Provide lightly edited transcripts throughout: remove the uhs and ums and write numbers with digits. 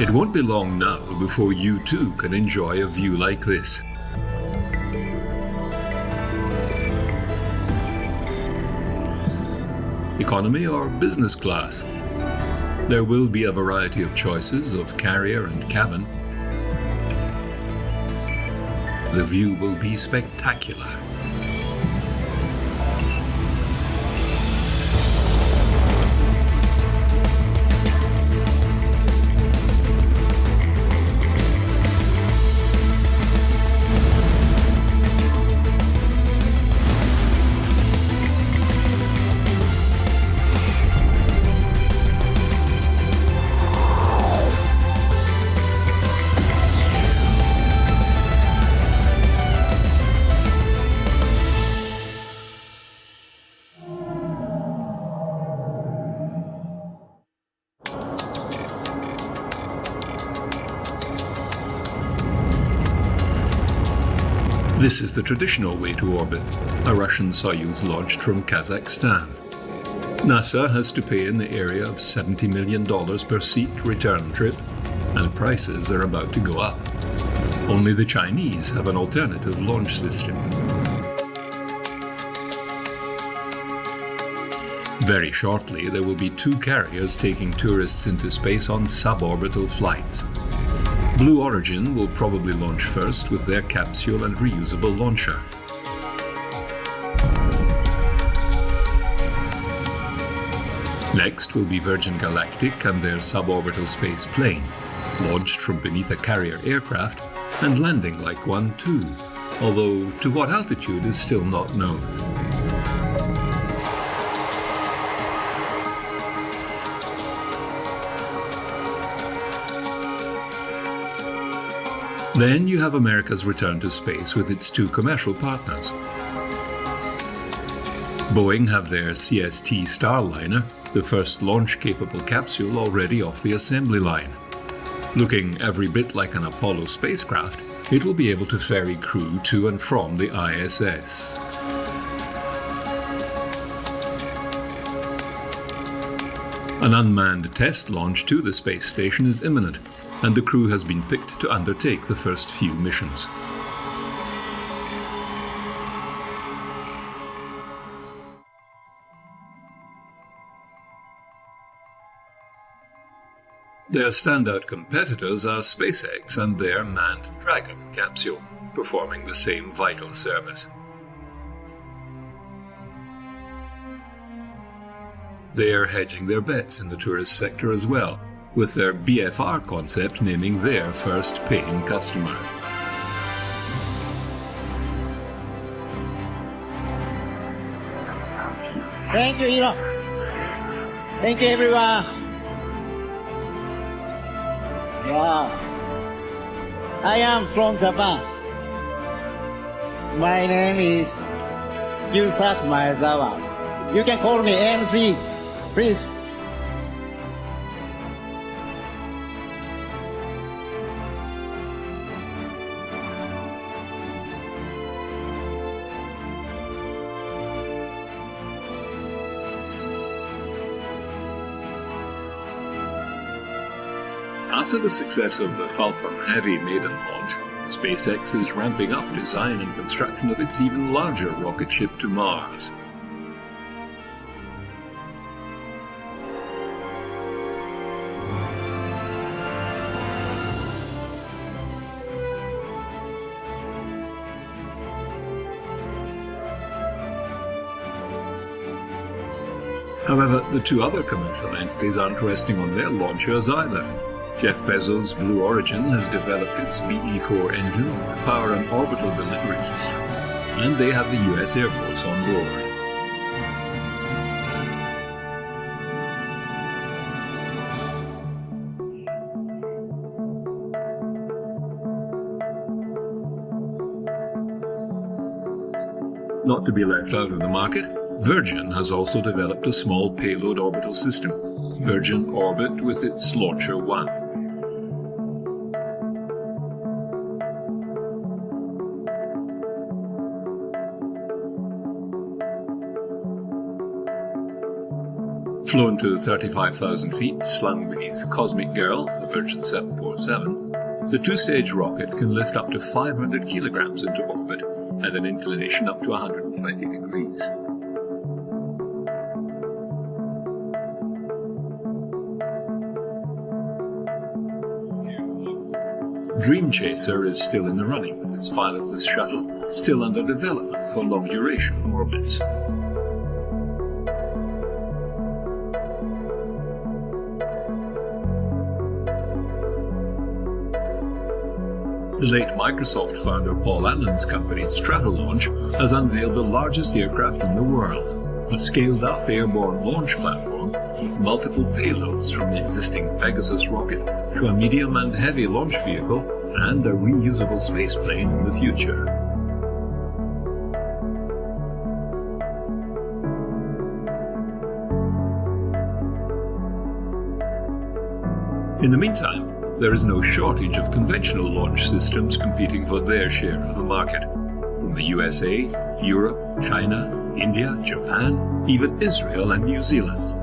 It won't be long now before you too can enjoy a view like this. Economy or business class? There will be a variety of choices of carrier and cabin. The view will be spectacular. This is the traditional way to orbit, a Russian Soyuz launched from Kazakhstan. NASA has to pay in the area of $70 million per seat return trip, and prices are about to go up. Only the Chinese have an alternative launch system. Very shortly, there will be 2 carriers taking tourists into space on suborbital flights. Blue Origin will probably launch first with their capsule and reusable launcher. Next will be Virgin Galactic and their suborbital space plane, launched from beneath a carrier aircraft and landing like one too, although to what altitude is still not known. Then you have America's return to space with its 2 commercial partners. Boeing have their CST Starliner, the first launch-capable capsule already off the assembly line. Looking every bit like an Apollo spacecraft, it will be able to ferry crew to and from the ISS. An unmanned test launch to the space station is imminent, and the crew has been picked to undertake the first few missions. Their standout competitors are SpaceX and their manned Dragon capsule, performing the same vital service. They are hedging their bets in the tourist sector as well, with their BFR concept naming their first paying customer. Thank you, Elon. Thank you, everyone. Yeah. I am from Japan. My name is Yusak Maezawa. You can call me MZ, please. After the success of the Falcon Heavy maiden launch, SpaceX is ramping up design and construction of its even larger rocket ship to Mars. However, the 2 other commercial entities aren't resting on their launchers either. Jeff Bezos' Blue Origin has developed its BE-4 engine to power an orbital delivery system, and they have the US Air Force on board. Not to be left out of the market, Virgin has also developed a small payload orbital system, Virgin Orbit with its Launcher 1. Flown to 35,000 feet, slung beneath Cosmic Girl, the Virgin 747, the two-stage rocket can lift up to 500 kilograms into orbit at an inclination up to 120 degrees. Dream Chaser is still in the running with its pilotless shuttle, still under development for long-duration orbits. The late Microsoft founder Paul Allen's company Stratolaunch has unveiled the largest aircraft in the world, a scaled-up airborne launch platform with multiple payloads from the existing Pegasus rocket to a medium and heavy launch vehicle and a reusable spaceplane in the future. In the meantime, there is no shortage of conventional launch systems competing for their share of the market. From the USA, Europe, China, India, Japan, even Israel and New Zealand.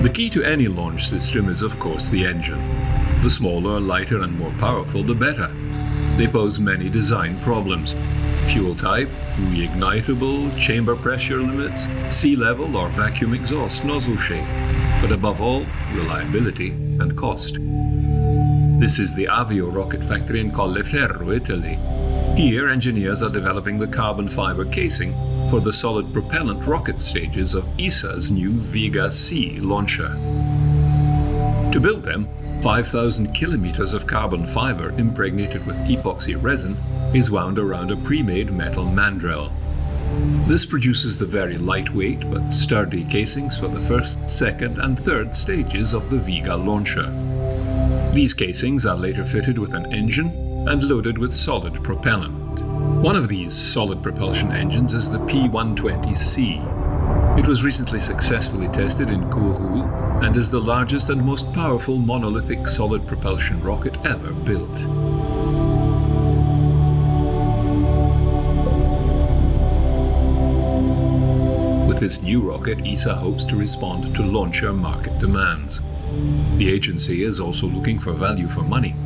The key to any launch system is, of course, the engine. The smaller, lighter and more powerful, the better. They pose many design problems. Fuel type, reignitable, chamber pressure limits, sea level or vacuum exhaust nozzle shape, but above all, reliability and cost. This is the Avio rocket factory in Colleferro, Italy. Here, engineers are developing the carbon fiber casing for the solid propellant rocket stages of ESA's new Vega-C launcher. To build them, 5,000 kilometers of carbon fiber impregnated with epoxy resin is wound around a pre-made metal mandrel. This produces the very lightweight but sturdy casings for the first, second and third stages of the Vega launcher. These casings are later fitted with an engine and loaded with solid propellant. One of these solid propulsion engines is the P120C. It was recently successfully tested in Kourou and is the largest and most powerful monolithic solid propulsion rocket ever built. With this new rocket, ESA hopes to respond to launcher market demands. The agency is also looking for value for money.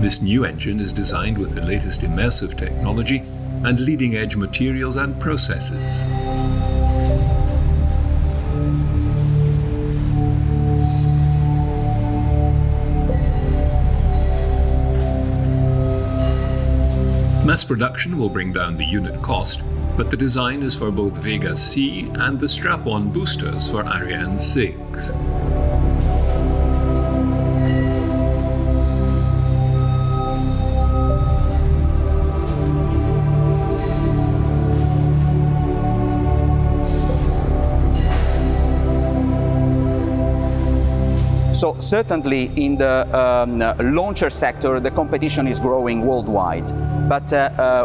This new engine is designed with the latest immersive technology and leading-edge materials and processes. Mass production will bring down the unit cost, but the design is for both Vega-C and the strap-on boosters for Ariane 6. So certainly in the launcher sector, the competition is growing worldwide. But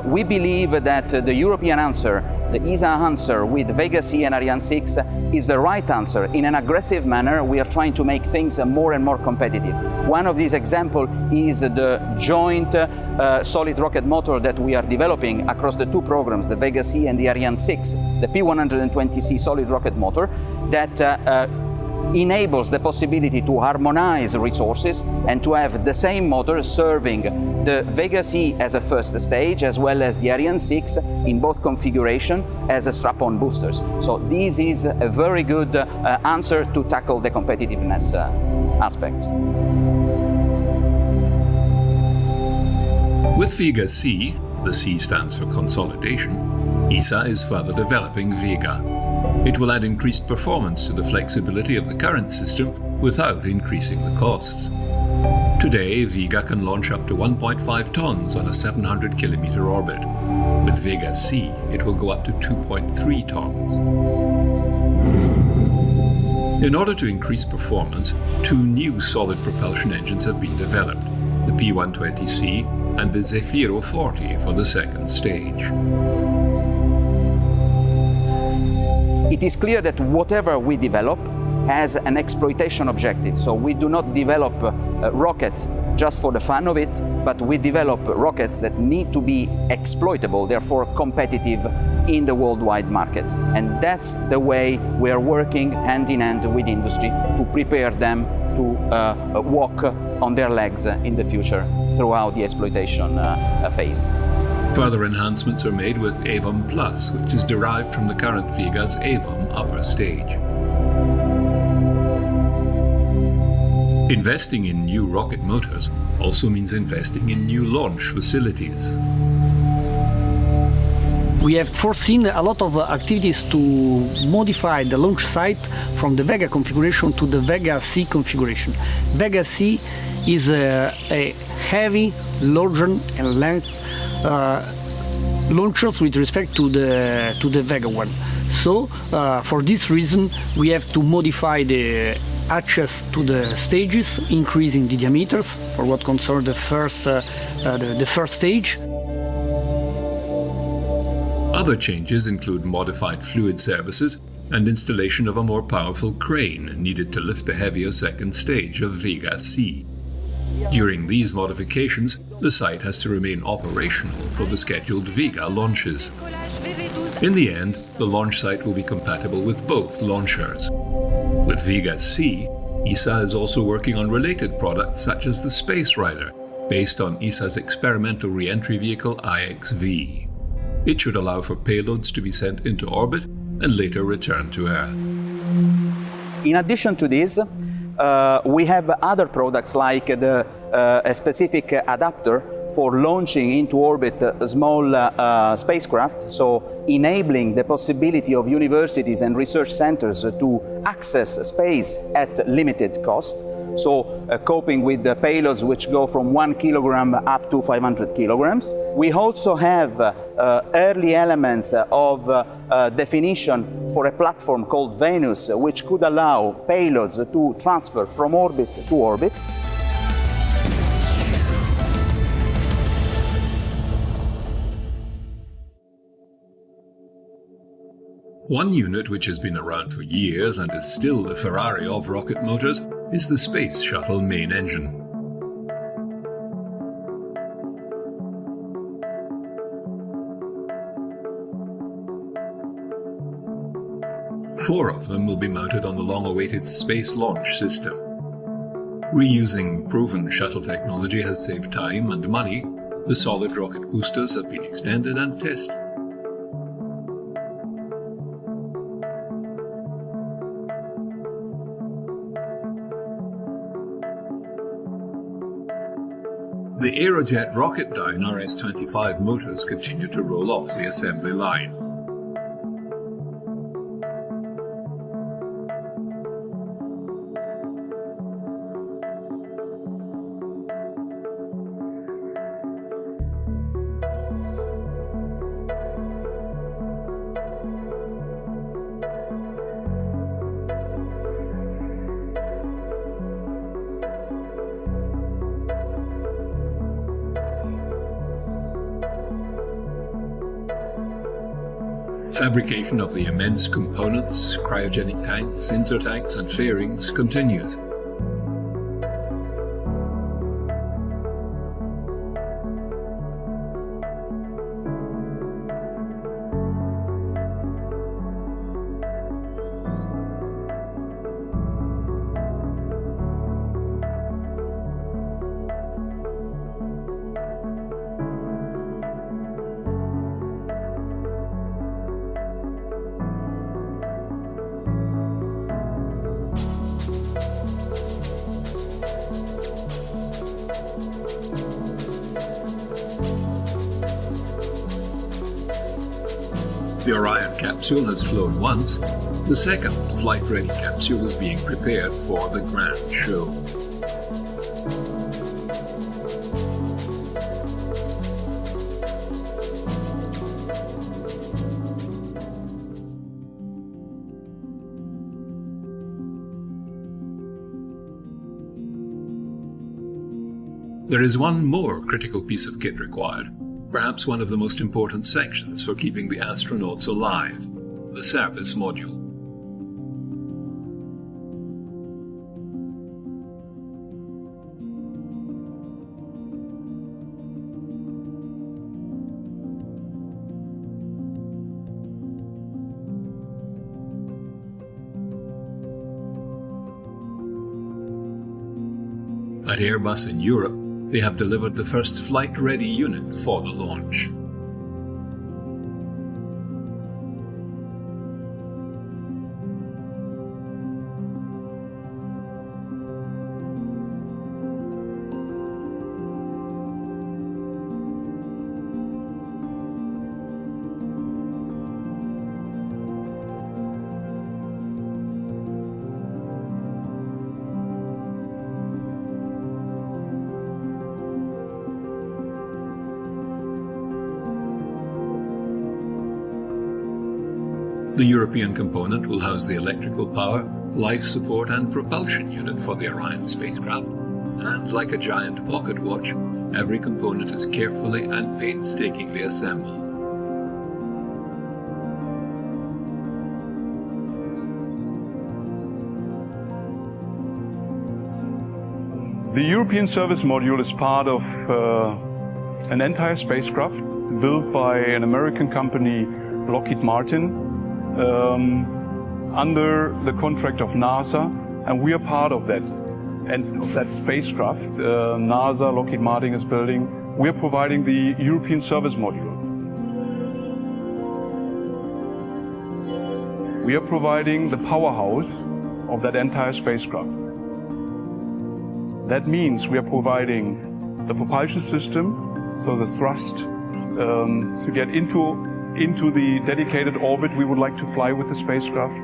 we believe that the European answer, the ESA answer with Vega-C and Ariane 6 is the right answer. In an aggressive manner, we are trying to make things more and more competitive. One of these examples is the joint solid rocket motor that we are developing across the two programs, the Vega-C and the Ariane 6, the P120C solid rocket motor that enables the possibility to harmonize resources and to have the same motor serving the Vega-C as a first stage as well as the Ariane 6 in both configuration as a strap-on boosters. So this is a very good answer to tackle the competitiveness aspect. With Vega C, the C stands for consolidation, ESA is further developing Vega. It will add increased performance to the flexibility of the current system without increasing the costs. Today, Vega can launch up to 1.5 tons on a 700 kilometer orbit. With Vega C, it will go up to 2.3 tons. In order to increase performance, two new solid propulsion engines have been developed, the P120C and the Zefiro 40 for the second stage. It is clear that whatever we develop has an exploitation objective. So we do not develop rockets just for the fun of it, but we develop rockets that need to be exploitable, therefore competitive in the worldwide market. And that's the way we are working hand in hand with industry to prepare them to walk on their legs in the future throughout the exploitation phase. Further enhancements are made with Avom Plus, which is derived from the current Vega's Avom upper stage. Investing in new rocket motors also means investing in new launch facilities. We have foreseen a lot of activities to modify the launch site from the Vega configuration to the Vega C configuration. Vega C is a heavy, larger and length launchers with respect to the Vega one. So for this reason we have to modify the hatches to the stages, increasing the diameters for what concerns the first stage. Other changes include modified fluid services and installation of a more powerful crane needed to lift the heavier second stage of Vega C. During these modifications, the site has to remain operational for the scheduled Vega launches. In the end, the launch site will be compatible with both launchers. With Vega C, ESA is also working on related products such as the Space Rider, based on ESA's experimental re-entry vehicle IXV. It should allow for payloads to be sent into orbit and later return to Earth. In addition to this, we have other products like a specific adapter for launching into orbit small spacecraft, so enabling the possibility of universities and research centers to access space at limited cost, so coping with the payloads which go from 1 kilogram up to 500 kilograms. We also have early elements of definition for a platform called Venus, which could allow payloads to transfer from orbit to orbit. One unit which has been around for years and is still the Ferrari of rocket motors is the Space Shuttle main engine. Four of them will be mounted on the long-awaited Space Launch System. Reusing proven shuttle technology has saved time and money. The solid rocket boosters have been extended and tested. The Aerojet Rocketdyne RS-25 motors continue to roll off the assembly line. Fabrication of the immense components, cryogenic tanks, intertanks and fairings continues. The Orion capsule has flown once. The second flight-ready capsule is being prepared for the grand show. There is one more critical piece of kit required, perhaps one of the most important sections for keeping the astronauts alive, the service module. At Airbus in Europe, they have delivered the first flight-ready unit for the launch. The European component will house the electrical power, life support and propulsion unit for the Orion spacecraft, and like a giant pocket watch, every component is carefully and painstakingly assembled. The European service module is part of an entire spacecraft built by an American company, Lockheed Martin, under the contract of NASA, and we are part of that. And of that spacecraft, NASA, Lockheed Martin is building. We are providing the European service module. We are providing the powerhouse of that entire spacecraft. That means we are providing the propulsion system, so the thrust to get into the dedicated orbit we would like to fly with the spacecraft.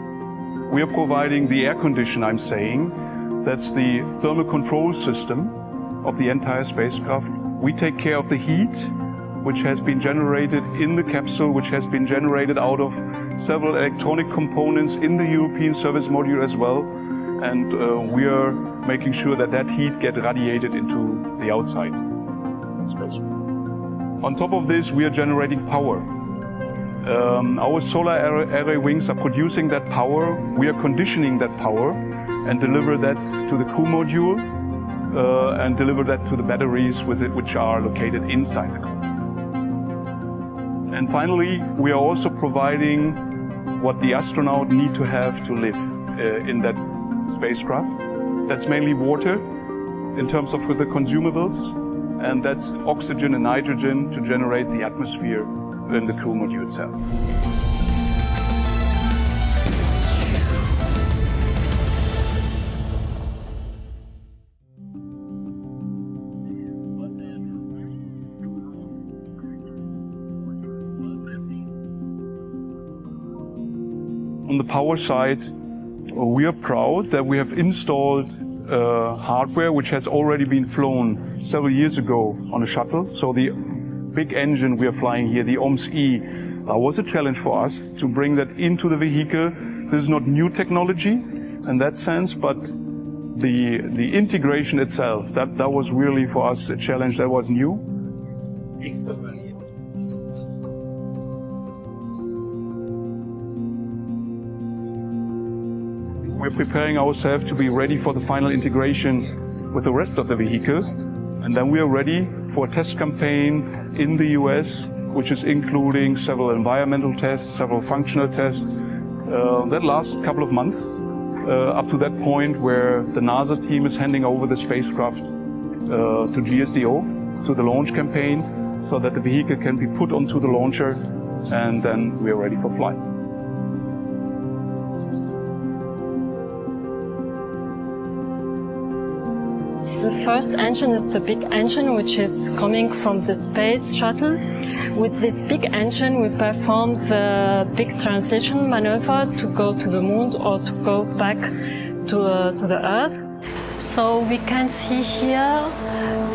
We are providing the air condition, I'm saying. That's the thermal control system of the entire spacecraft. We take care of the heat, which has been generated in the capsule, which has been generated out of several electronic components in the European service module as well. And we are making sure that that heat gets radiated into the outside spacecraft. On top of this, we are generating power. Our solar array wings are producing that power. We are conditioning that power and deliver that to the crew module and deliver that to the batteries with it, which are located inside the crew. And finally, we are also providing what the astronaut need to have to live in that spacecraft. That's mainly water in terms of the consumables, and that's oxygen and nitrogen to generate the atmosphere in the crew module itself. On the power side, we are proud that we have installed hardware which has already been flown several years ago on a shuttle. So the big engine we are flying here, the OMS-E, was a challenge for us to bring that into the vehicle. This is not new technology in that sense, but the integration itself, that was really for us a challenge that was new. We're preparing ourselves to be ready for the final integration with the rest of the vehicle. And then we are ready for a test campaign in the US, which is including several environmental tests, several functional tests. That lasts a couple of months, up to that point where the NASA team is handing over the spacecraft to GSDO, to the launch campaign, so that the vehicle can be put onto the launcher, and then we are ready for flight. The first engine is the big engine, which is coming from the space shuttle. With this big engine, we perform the big transition maneuver to go to the moon or to go back to the Earth. So we can see here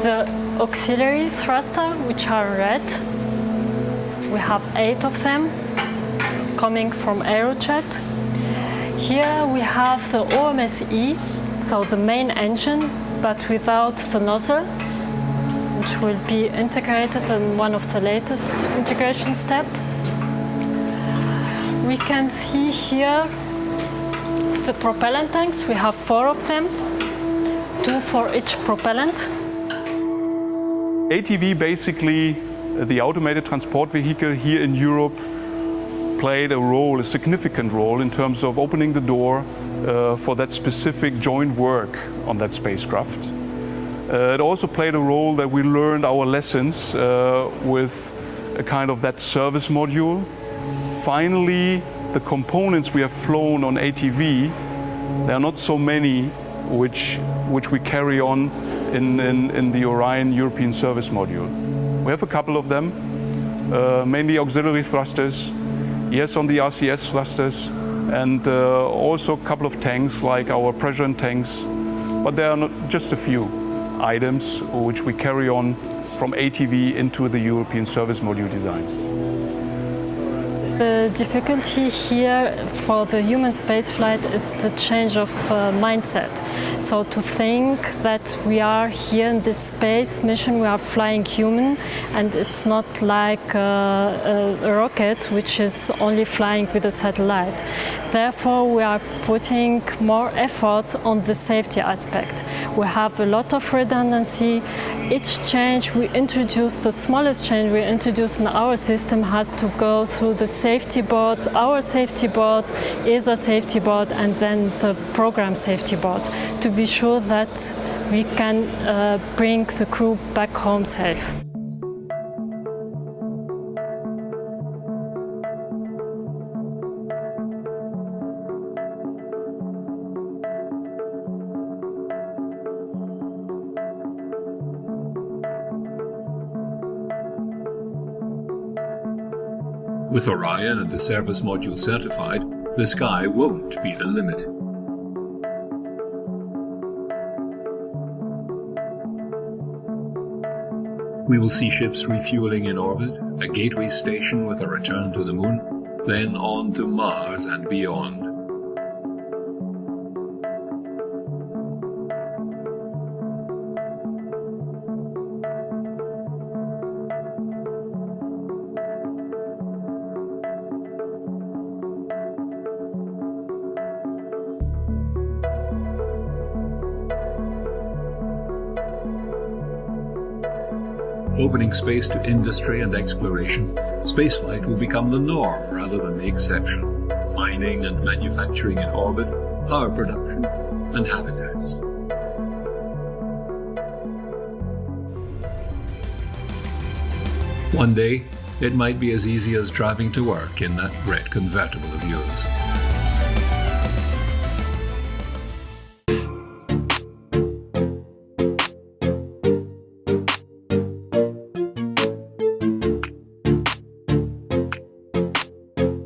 the auxiliary thruster, which are red. We have 8 of them coming from Aerojet. Here we have the OMSE, so the main engine, but without the nozzle, which will be integrated in one of the latest integration steps. We can see here the propellant tanks. We have 4 of them, 2 for each propellant. ATV, basically the automated transport vehicle here in Europe, played a significant role in terms of opening the door for that specific joint work on that spacecraft. It also played a role that we learned our lessons with a kind of that service module. Finally, the components we have flown on ATV, there are not so many which we carry on in the Orion European Service Module. We have a couple of them, mainly auxiliary thrusters, yes, on the RCS thrusters, and also a couple of tanks like our pressure tanks, but there are not just a few items which we carry on from ATV into the European Service Module design. The difficulty here for the human spaceflight is the change of mindset. So to think that we are here in this space mission, we are flying human, and it's not like a rocket which is only flying with a satellite. Therefore, we are putting more effort on the safety aspect. We have a lot of redundancy. Each change we introduce, the smallest change we introduce in our system has to go through the safety boards. Our safety board is a safety board, and then the program safety board, to be sure that we can bring the crew back home safe. With Orion and the service module certified, the sky won't be the limit. We will see ships refueling in orbit, a gateway station with a return to the moon, then on to Mars and beyond. Opening space to industry and exploration, spaceflight will become the norm rather than the exception. Mining and manufacturing in orbit, power production, and habitats. One day, it might be as easy as driving to work in that red convertible of yours.